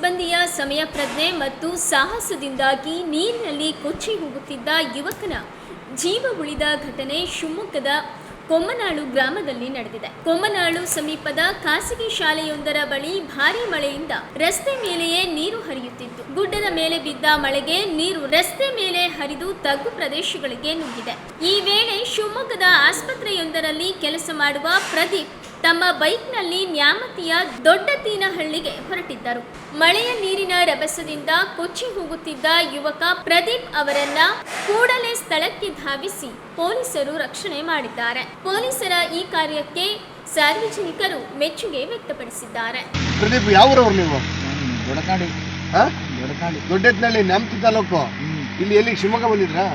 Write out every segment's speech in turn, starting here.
ಸಿಬ್ಬಂದಿಯ ಸಮಯ ಪ್ರಜ್ಞೆ ಮತ್ತು ಸಾಹಸದಿಂದಾಗಿ ನೀರಿನಲ್ಲಿ ಕೊಚ್ಚಿ ಹೋಗುತ್ತಿದ್ದ ಯುವಕನ ಜೀವ ಉಳಿದ ಘಟನೆ ಶಿವಮೊಗ್ಗದ ಕೊಮ್ಮನಾಳು ಗ್ರಾಮದಲ್ಲಿ ನಡೆದಿದೆ. ಕೊಮ್ಮನಾಳು ಸಮೀಪದ ಖಾಸಗಿ ಶಾಲೆಯೊಂದರ ಬಳಿ ಭಾರೀ ಮಳೆಯಿಂದ ರಸ್ತೆ ಮೇಲೆಯೇ ನೀರು ಹರಿಯುತ್ತಿತ್ತು. ಗುಡ್ಡದ ಮೇಲೆ ಬಿದ್ದ ಮಳೆಗೆ ನೀರು ರಸ್ತೆ ಮೇಲೆ ಹರಿದು ತಗ್ಗು ಪ್ರದೇಶಗಳಿಗೆ ನುಗ್ಗಿದೆ. ಈ ವೇಳೆ ಶಿವಮೊಗ್ಗದ ಆಸ್ಪತ್ರೆಯೊಂದರಲ್ಲಿ ಕೆಲಸ ಮಾಡುವ ಪ್ರದೀಪ್ ತಮ್ಮ ಬೈಕ್ನಲ್ಲಿ ನ್ಯಾಮತಿಯ ದೊಡ್ಡತೀನಹಳ್ಳಿಗೆ ಹೊರಟಿದ್ದರು. ಮಳೆಯ ನೀರಿನ ರಭಸದಿಂದ ಕೊಚ್ಚಿ ಹೋಗುತ್ತಿದ್ದ ಯುವಕ ಪ್ರದೀಪ್ ಅವರನ್ನ ಕೂಡಲೇ ಸ್ಥಳಕ್ಕೆ ಧಾವಿಸಿ ಪೊಲೀಸರು ರಕ್ಷಣೆ ಮಾಡಿದ್ದಾರೆ. ಪೊಲೀಸರ ಈ ಕಾರ್ಯಕ್ಕೆ ಸಾರ್ವಜನಿಕರು ಮೆಚ್ಚುಗೆ ವ್ಯಕ್ತಪಡಿಸಿದ್ದಾರೆ. ಪ್ರದೀಪ್ ಯಾವೂರವ್ರು ನೀವು? ದೊಡ್ಡತೀನಹಳ್ಳಿ ನ್ಯಾಮತಿ ತಾಲೂಕು. ಇಲ್ಲಿ ಎಲ್ಲಿ ಶಿವಮೊಗ್ಗ ಬಂದಿದ್ರಾ?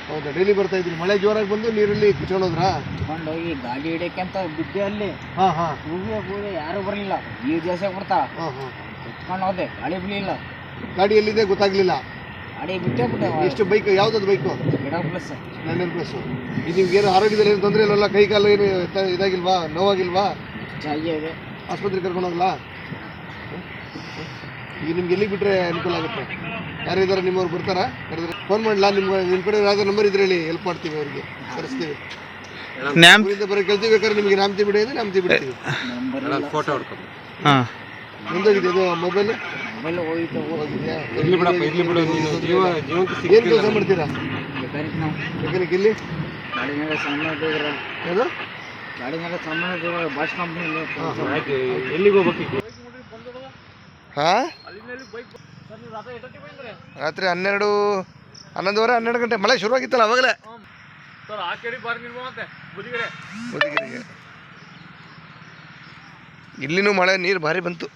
ಹೌದಾ, ಡೈಲಿ ಬರ್ತಾ ಇದ್ರಿ. ಮಳೆ ಜೋರಾಗಿ ಬಂದು ನೀರಲ್ಲಿ ಕುಚ್ಕೊಂಡೋದ್ರಾ? ಹೋಗಿ ಗಾಡಿ ಹಿಡಿಯಕ್ಕೆ ಅಂತ ಬಿದ್ದೆ ಅಲ್ಲಿ. ಯಾರು ಬರಲಿಲ್ಲ, ಈ ದೇಶ ಬರ್ತಾ ಕುತ್ಕೊಂಡು ಹೋದೆ. ಗಾಡಿ ಬಿಡಲಿಲ್ಲ. ಗಾಡಿ ಎಲ್ಲಿದೆ ಗೊತ್ತಾಗ್ಲಿಲ್ಲ. ಗಾಡಿ ಬಿಟ್ಟೆ. ಎಷ್ಟು ಬೈಕ್? ಯಾವ್ದು ಬೈಕು? Splendor plus. ಇದು ನಿಮ್ಗೆ ಏನು ಆರೋಗ್ಯದಲ್ಲಿ ಏನು ತೊಂದರೆ ಇಲ್ಲಲ್ಲ? ಕೈ ಕಾಲು ಏನು ಇದಾಗಿಲ್ವಾ? ನೋವಾಗಿಲ್ವಾ? ಚೆನ್ನಾಗಿದೆ. ಆಸ್ಪತ್ರೆಗೆ ಕರ್ಕೊಂಡು ಹೋಗಲ್ಲ? ಈಗ ನಿಮ್ಗೆ ಎಲ್ಲಿಗೆ ಬಿಟ್ಟರೆ ಅನುಕೂಲ ಆಗುತ್ತೆ? ಯಾರಿದ್ದಾರೆ ನಿಮ್ಮವ್ರು ಬರ್ತಾರಾ? ಫೋನ್ ಮಾಡಲಾ? ನಿಮ್ಮ ಕಡೆ ಯಾವ್ದಾರು ನಂಬರ್ ಇದ್ರೆ ಹೇಳಿ, ಹೆಲ್ಪ್ ಮಾಡ್ತೀವಿ, ಅವ್ರಿಗೆ ಕರೆಸ್ತೀವಿ. ಬರೀ ಕೇಳ್ತೀವಿ. ಬೇಕಾದ್ರೆ ನಿಮಗೆ ನ್ಯಾಮತಿ ಬಿಡಿ ಅಂದರೆ ನ್ಯಾಮತಿ ಬಿಡ್ತೀವಿ. ಫೋಟೋ ಹೊಡ್ಕೊಂಡು ಮುಂದೋಗಿದೆ ಇದು ಮೊಬೈಲ್ ಹೋಗಿದ್ಯಾ? ಏನು ಕೆಲಸ ಮಾಡ್ತೀರಾ? ಮೆಕ್ಯಾನಿಕ್. ಇಲ್ಲಿ ಯಾವುದು ಎಲ್ಲಿಗೆ ಹೋಗ್ಬೇಕು? ರಾತ್ರಿ 11 ಗಂಟೆ ಮಳೆ ಶುರುವಾಗಿತ್ತಲ್ಲ ಅವಾಗಲೇ. ಇಲ್ಲಿನೂ ಮಳೆ ನೀರು ಭಾರಿ ಬಂತು.